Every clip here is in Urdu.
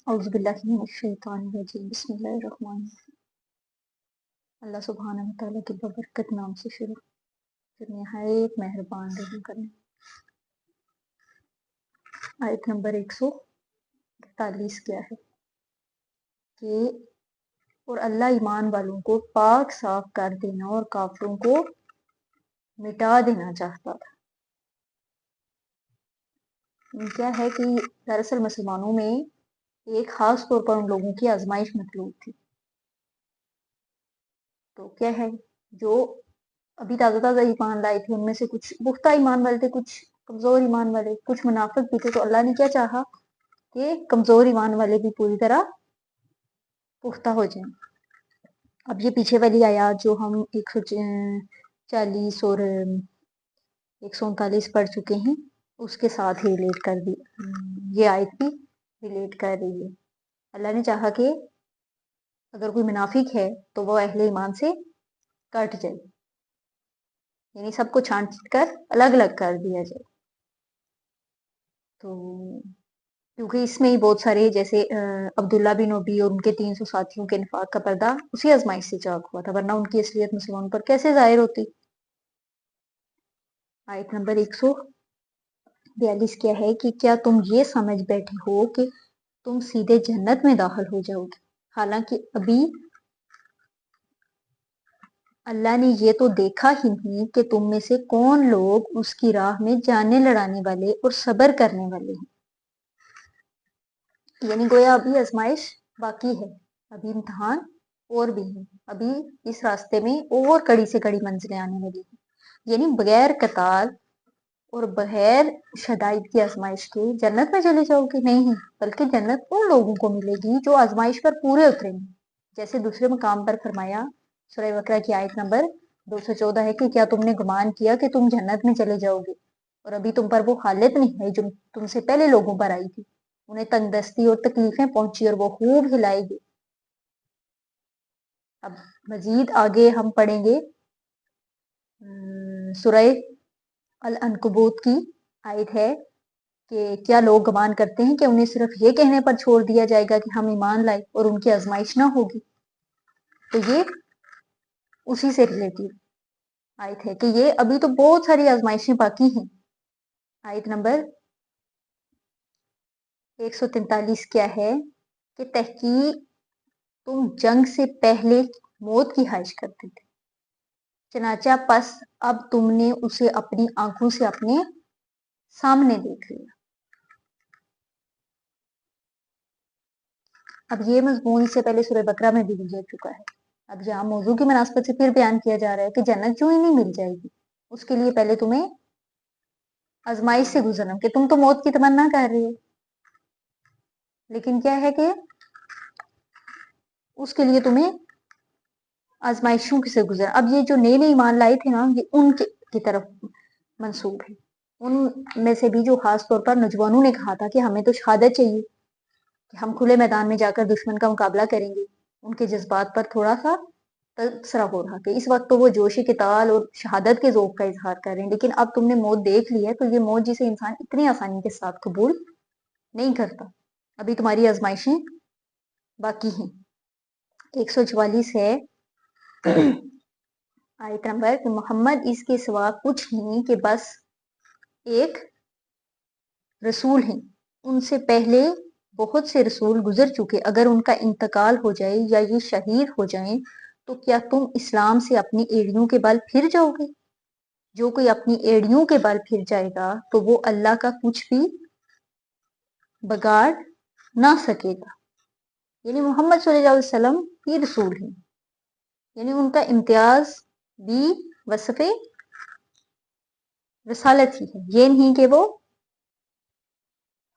اعوذ باللہ من الشیطان الرجیم بسم اللہ الرحمن الرحیم۔ اللہ سبحانہ و تعالیٰ کے ببرکت نام سے شروع جو نہایت مہربان رحم کرنے۔ آیت نمبر 143 کیا ہے کہ اور اللہ ایمان والوں کو پاک صاف کر دینا اور کافروں کو مٹا دینا چاہتا تھا۔ کیا ہے کہ دراصل مسلمانوں میں ایک خاص طور پر ان لوگوں کی آزمائش مطلوب تھی۔ تو کیا ہے جو ابھی تازہ تازہ ایمان لائے تھے ان میں سے کچھ پختہ ایمان والے تھے، کچھ کمزور ایمان والے، کچھ منافق بھی تھے۔ تو اللہ نے کیا چاہا کہ کمزور ایمان والے بھی پوری طرح پختہ ہو جائیں۔ اب یہ پیچھے والی آیات جو ہم 140 اور 139 پڑھ چکے ہیں اس کے ساتھ ہی ریلیٹ کر دی، یہ آیت بھی ریلیٹ کر رہی ہے۔ اللہ نے چاہا کہ اگر کوئی منافق ہے تو وہ اہل ایمان سے کٹ جائے، یعنی سب کو چھانٹ کر الگ الگ کر دیا جائے۔ تو کیونکہ اس میں ہی بہت سارے جیسے عبداللہ بن ابی اور ان کے 300 ساتھیوں کے نفاق کا پردہ اسی آزمائش سے چاک ہوا تھا، ورنہ ان کی اصلیت مسلمانوں پر کیسے ظاہر ہوتی۔ آیت نمبر 142 کیا ہے کہ کیا تم یہ سمجھ بیٹھے ہو کہ تم سیدھے جنت میں داخل ہو جاؤ گے، حالانکہ ابھی اللہ نے یہ تو دیکھا ہی نہیں کہ تم میں سے کون لوگ اس کی راہ میں جانیں لڑانے والے اور صبر کرنے والے ہیں۔ یعنی گویا ابھی آزمائش باقی ہے، ابھی امتحان اور بھی ہیں، ابھی اس راستے میں اور کڑی سے کڑی منزلیں آنے والی ہیں۔ یعنی بغیر قطار اور بغیر شدائد کی آزمائش کے جنت میں چلے جاؤ گے نہیں، بلکہ جنت ان لوگوں کو ملے گی جو آزمائش پر پورے اتریں گے۔ جیسے دوسرے مقام پر فرمایا سورہ بقرہ کی آیت نمبر 214 ہے کہ کیا تم نے گمان کیا کہ تم جنت میں چلے جاؤ گے اور ابھی تم پر وہ حالت نہیں ہے جو تم سے پہلے لوگوں پر آئی تھی، انہیں تنگ دستی اور تکلیفیں پہنچی اور وہ خوب ہلائے گی۔ اب مزید آگے ہم پڑھیں گے سورہ العنکبوت کی آیت ہے کہ کیا لوگ گمان کرتے ہیں کہ انہیں صرف یہ کہنے پر چھوڑ دیا جائے گا کہ ہم ایمان لائے اور ان کی آزمائش نہ ہوگی۔ تو یہ اسی سے ریلیٹیو آیت ہے کہ یہ ابھی تو بہت ساری آزمائشیں باقی ہیں۔ آیت نمبر 143 کیا ہے کہ تحقیق تم جنگ سے پہلے موت کی خواہش کرتے تھے، چنانچہ پس اب تم نے اسے اپنی آنکھوں سے اپنے سامنے دیکھ لیا۔ اب یہ مضمون اس سے پہلے سورہ بقرہ میں بھی گزر چکا ہے، اب یہاں موضوع کی مناسبت سے پھر بیان کیا جا رہا ہے کہ جنت کیوں ہی نہیں مل جائے گی، اس کے لیے پہلے تمہیں آزمائش سے گزرنا، کہ تم تو موت کی تمنا کر رہے ہو، لیکن کیا ہے کہ اس کے لیے تمہیں آزمائشوں سے گزر۔ اب یہ جو نئے نئے ایمان لائے تھے نا، یہ ان کی طرف منسوب ہے، ان میں سے بھی جو خاص طور پر نوجوانوں نے کہا تھا کہ ہمیں تو شہادت چاہیے کہ ہم کھلے میدان میں جا کر دشمن کا مقابلہ کریں گے۔ ان کے جذبات پر تھوڑا سا تبصرہ ہو رہا کہ اس وقت تو وہ جوش قتال اور شہادت کے ذوق کا اظہار کر رہے ہیں، لیکن اب تم نے موت دیکھ لی ہے تو یہ موت جسے انسان اتنی آسانی کے ساتھ قبول نہیں کرتا، ابھی تمہاری آزمائشیں باقی ہیں۔ 144 ہے آیت نمبر کہ محمد اس کے سوا کچھ نہیں کہ بس ایک رسول ہیں، ان سے پہلے بہت سے رسول گزر چکے، اگر ان کا انتقال ہو جائے یا یہ شہید ہو جائیں تو کیا تم اسلام سے اپنی ایڑیوں کے بل پھر جاؤ گے؟ جو کوئی اپنی ایڑیوں کے بل پھر جائے گا تو وہ اللہ کا کچھ بھی بگاڑ نہ سکے گا۔ یعنی محمد صلی اللہ علیہ وسلم ہی رسول ہیں، یعنی ان کا امتیاز بھی وصف رسالت ہی ہے، یہ نہیں کہ وہ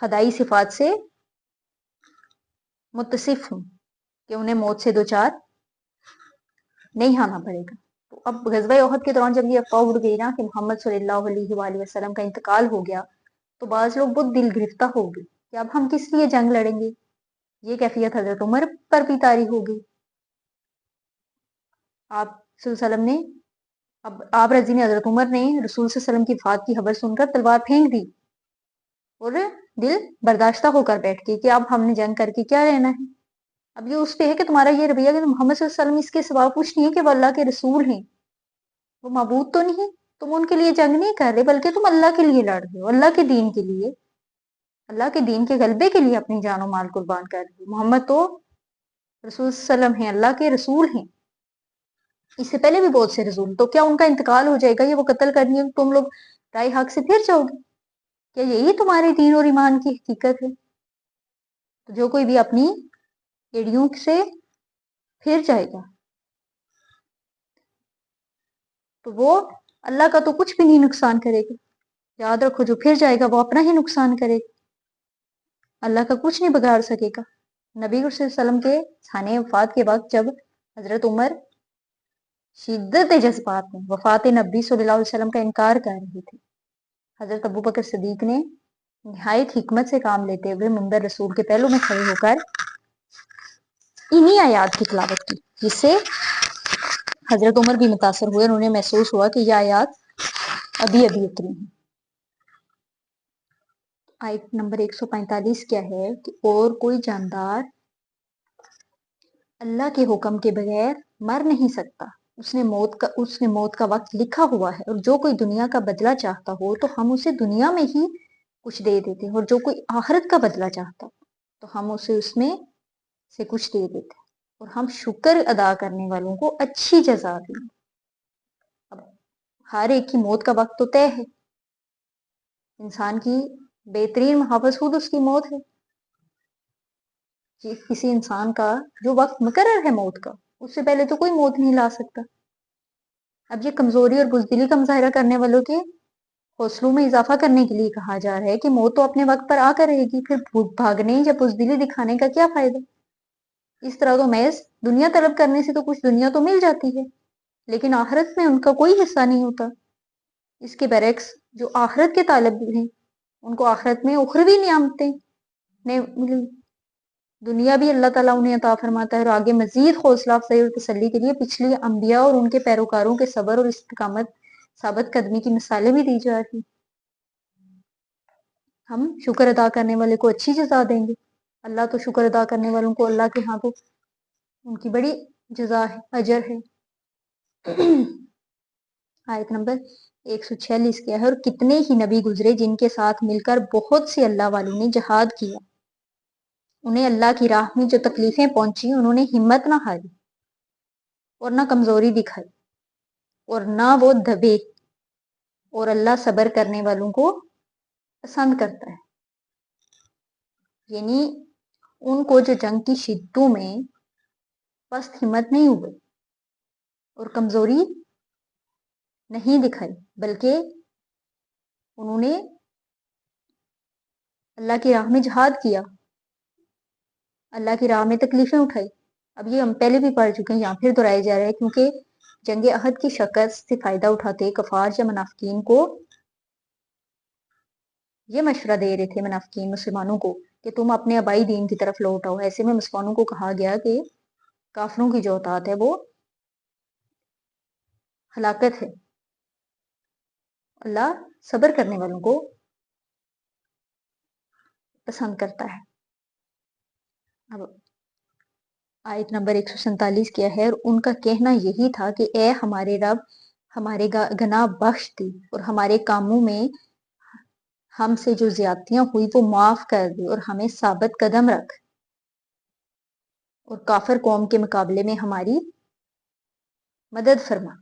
خدائی صفات سے متصف ہوں کہ انہیں موت سے دوچار نہیں آنا پڑے گا۔ تو اب غزوہ احد کے دوران جب یہ افواہ اڑ گئی نا کہ محمد صلی اللہ علیہ وآلہ وسلم کا انتقال ہو گیا تو بعض لوگ بہت دل گرفتہ ہو گئے کہ اب ہم کس لیے جنگ لڑیں گے۔ یہ کیفیت حضرت عمر پر بھی طاری ہو گئی۔ آپ صلی اللہ علیہ وسلم نے آپ رضی نے حضرت عمر نے رسول صلی اللہ علیہ وسلم کی وفات کی خبر سن کر تلوار پھینک دی اور دل برداشتہ ہو کر بیٹھ کے کہ اب ہم نے جنگ کر کے کیا لینا ہے. اب یہ اس پہ ہے کہ تمہارا یہ رویہ کہ محمد صلی اللہ علیہ وسلم اس کے سوا کچھ نہیں ہے کہ وہ اللہ کے رسول ہیں، وہ معبود تو نہیں. تم ان کے لیے جنگ نہیں کر رہے بلکہ تم اللہ کے لیے لڑ رہے ہو، اللہ کے دین کے لیے، اللہ کے دین کے غلبے کے لیے اپنی جان و مال قربان کر رہے ہو. محمد تو رسول صلی اللہ علیہ وسلم ہیں، اللہ کے رسول ہیں. اس سے پہلے بھی بہت سے رسول، تو کیا ان کا انتقال ہو جائے گا یا وہ قتل کرنی ہے تم لوگ رائے حق سے پھر جاؤ گے؟ کیا یہی تمہارے دین اور ایمان کی حقیقت ہے؟ تو جو کوئی بھی اپنی ایڑیوں سے پھر جائے گا تو وہ اللہ کا تو کچھ بھی نہیں نقصان کرے گا. یاد رکھو، جو پھر جائے گا وہ اپنا ہی نقصان کرے گا، اللہ کا کچھ نہیں بگاڑ سکے گا. نبی صلی اللہ علیہ وسلم کے سانحہ وفات کے وقت جب حضرت عمر شدت جذبات میں وفات نبی صلی اللہ علیہ وسلم کا انکار کر رہے تھے، حضرت ابو بکر صدیق نے نہایت حکمت سے کام لیتے ہوئے منبر رسول کے پہلو میں کھڑے ہو کر انہی آیات کی تلاوت کی، جس سے حضرت عمر بھی متاثر ہوئے. انہوں نے محسوس ہوا کہ یہ آیات ابھی ابھی اتری ہیں. آیت نمبر 145 کیا ہے کہ اور کوئی جاندار اللہ کے حکم کے بغیر مر نہیں سکتا. اس نے موت کا وقت لکھا ہوا ہے، اور جو کوئی دنیا کا بدلہ چاہتا ہو تو ہم اسے دنیا میں ہی کچھ دے دیتے ہیں، اور جو کوئی آخرت کا بدلہ چاہتا تو ہم اسے اس میں سے کچھ دے دیتے ہیں، اور ہم شکر ادا کرنے والوں کو اچھی جزا دیں. اب ہر ایک کی موت کا وقت تو طے ہے. انسان کی بہترین محافظ خود اس کی موت ہے. کسی انسان کا جو وقت مقرر ہے موت کا، اس سے پہلے تو کوئی موت نہیں لا سکتا. اب یہ کمزوری اور بزدلی کا مظاہرہ کرنے والوں کے حوصلوں میں اضافہ کرنے کے لیے کہا جا رہا ہے کہ موت تو اپنے وقت پر آ کر رہے گی، پھر بھاگنے یا بزدلی دکھانے کا کیا فائدہ. اس طرح تو محض دنیا طلب کرنے سے تو کچھ دنیا تو مل جاتی ہے، لیکن آخرت میں ان کا کوئی حصہ نہیں ہوتا. اس کے برعکس جو آخرت کے طالب ہیں ان کو آخرت میں اخروی نعمتیں ملی. دنیا بھی اللہ تعالیٰ انہیں عطا فرماتا ہے، اور آگے مزید حوصلہ افزائی اور تسلی کے لیے پچھلی انبیاء اور ان کے پیروکاروں کے صبر اور استقامت ثابت قدمی کی مثالیں بھی دی جا رہی. ہم شکر ادا کرنے والے کو اچھی جزا دیں گے. اللہ تو شکر ادا کرنے والوں کو اللہ کے ہاں تو ان کی بڑی جزا ہے، اجر ہے. آیت نمبر 146 کیا ہے، اور کتنے ہی نبی گزرے جن کے ساتھ مل کر بہت سے اللہ والوں نے جہاد کیا. انہیں اللہ کی راہ میں جو تکلیفیں پہنچی انہوں نے ہمت نہ ہاری اور نہ کمزوری دکھائی اور نہ وہ دبے، اور اللہ صبر کرنے والوں کو پسند کرتا ہے. یعنی ان کو جو جنگ کی شدتوں میں پست ہمت نہیں ہوئے اور کمزوری نہیں دکھائی، بلکہ انہوں نے اللہ کی راہ میں جہاد کیا، اللہ کی راہ میں تکلیفیں اٹھائی. اب یہ ہم پہلے بھی پڑھ چکے ہیں، یہاں پھر دہرائے جا رہے ہیں، کیونکہ جنگ احد کی شکست سے فائدہ اٹھاتے کفار یا منافقین کو یہ مشورہ دے رہے تھے، منافقین مسلمانوں کو، کہ تم اپنے آبائی دین کی طرف لوٹ آؤ. ایسے میں مسلمانوں کو کہا گیا کہ کافروں کی جو اطاعت ہے وہ ہلاکت ہے، اللہ صبر کرنے والوں کو پسند کرتا ہے. اب آیت نمبر 147 کیا ہے، اور ان کا کہنا یہی تھا کہ اے ہمارے رب، ہمارے گناہ بخش دے اور ہمارے کاموں میں ہم سے جو زیادتیاں ہوئی وہ معاف کر دے، اور ہمیں ثابت قدم رکھ، اور کافر قوم کے مقابلے میں ہماری مدد فرما.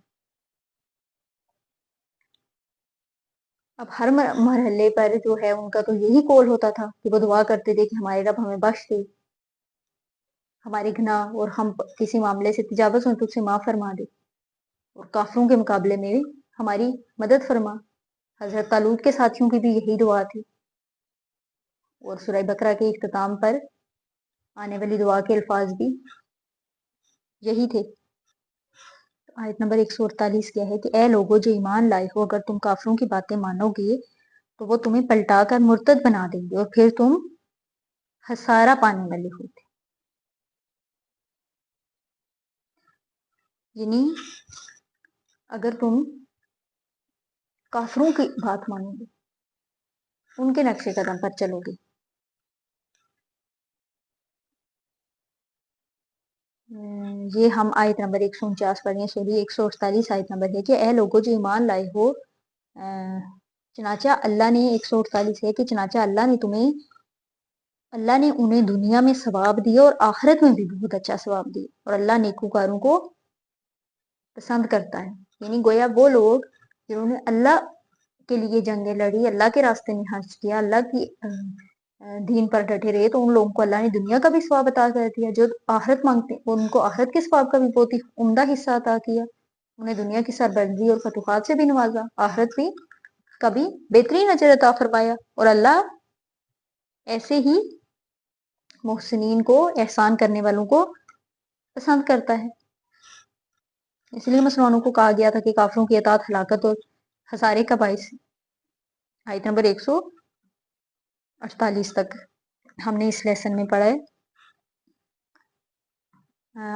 اب ہر مرحلے پر جو ہے ان کا تو یہی قول ہوتا تھا کہ وہ دعا کرتے تھے کہ ہمارے رب ہمیں بخش دے، ہمارے گناہ اور ہم کسی معاملے سے تجاوز ہوں تو اسے معاف فرما دے، اور کافروں کے مقابلے میں ہماری مدد فرما. حضرت طالوت کے ساتھیوں کی بھی یہی دعا تھی، اور سورہ بقرہ کے اختتام پر آنے والی دعا کے الفاظ بھی یہی تھے. آیت نمبر 148 کیا ہے کہ اے لوگو جو ایمان لائے ہو، اگر تم کافروں کی باتیں مانو گے تو وہ تمہیں پلٹا کر مرتد بنا دیں گے، اور پھر تم خسارہ پانے والے ہوتے. یعنی اگر تم کافروں کی بات مانو گے، ان کے نقش قدم پر چلو گے یہ ہم آیت نمبر 149 پڑھ رہے ہیں، سوری 148 آیت نمبر ہے کہ اے لوگو جو ایمان لائے ہو، چنانچہ اللہ نے 148 ہے کہ چنانچہ اللہ نے انہیں دنیا میں ثواب دیا اور آخرت میں بھی بہت اچھا ثواب دیا، اور اللہ نیکوکاروں کو پسند کرتا ہے۔ یعنی گویا وہ لوگ جنہوں نے اللہ کے لیے جنگیں لڑی، اللہ کے راستے میں خرچ کیا، اللہ کی دین پر ڈٹے رہے، تو ان لوگوں کو اللہ نے دنیا کا بھی ثواب عطا کر دیا۔ جو آخرت مانگتے ہیں ان کو آخرت کے ثواب کا بھی بہت ہی عمدہ حصہ عطا کیا، انہیں دنیا کی سربلندی اور فتوحات سے بھی نوازا، آخرت بھی کبھی بہترین اجر عطا فرمایا، اور اللہ ایسے ہی محسنین کو، احسان کرنے والوں کو پسند کرتا ہے۔ اس لیے مسلمانوں کو کہا گیا تھا کہ کافروں کی اطاعت ہلاکت اور خسارے کا باعث ہے۔ آیت نمبر 148 تک ہم نے اس لیسن میں پڑھا ہے۔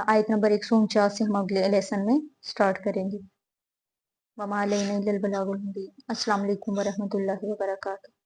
آیت نمبر 149 سے ہم اگلے لیسن میں سٹارٹ کریں گے۔ وما علینا الا البلاغ المبین۔ السلام علیکم ورحمۃ اللہ وبرکاتہ۔